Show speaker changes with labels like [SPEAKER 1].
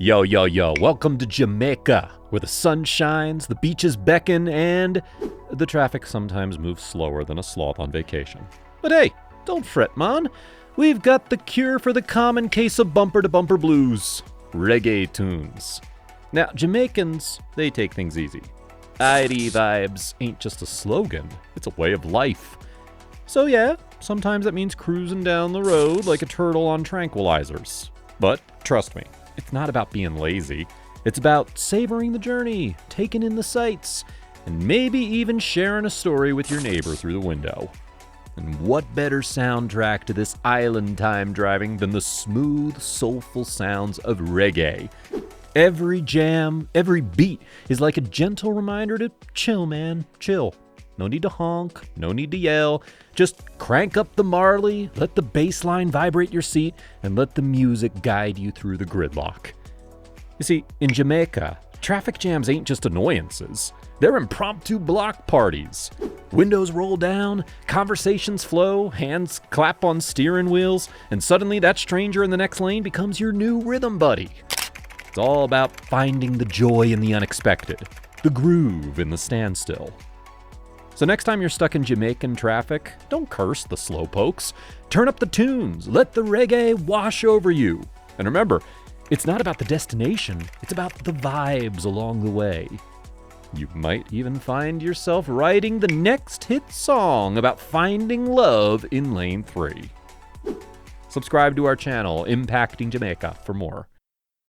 [SPEAKER 1] Yo, yo, yo, welcome to Jamaica, where the sun shines, the beaches beckon, and the traffic sometimes moves slower than a sloth on vacation. But hey, don't fret, man. We've got the cure for the common case of bumper-to-bumper blues. Reggae tunes. Now, Jamaicans, they take things easy. Irie vibes ain't just a slogan, it's a way of life. So yeah, sometimes that means cruising down the road like a turtle on tranquilizers. But trust me, it's not about being lazy. It's about savoring the journey, taking in the sights, and maybe even sharing a story with your neighbor through the window. And what better soundtrack to this island time driving than the smooth, soulful sounds of reggae? Every jam, every beat is like a gentle reminder to chill, man, chill. No need to honk, no need to yell. Just crank up the Marley, let the bass line vibrate your seat, and let the music guide you through the gridlock. You see, in Jamaica, traffic jams ain't just annoyances. They're impromptu block parties. Windows roll down, conversations flow, hands clap on steering wheels, and suddenly that stranger in the next lane becomes your new rhythm buddy. It's all about finding the joy in the unexpected, the groove in the standstill. So next time you're stuck in Jamaican traffic, don't curse the slowpokes. Turn up the tunes, let the reggae wash over you. And remember, it's not about the destination, it's about the vibes along the way. You might even find yourself writing the next hit song about finding love in Lane 3. Subscribe to our channel, Impacting Jamaica, for more.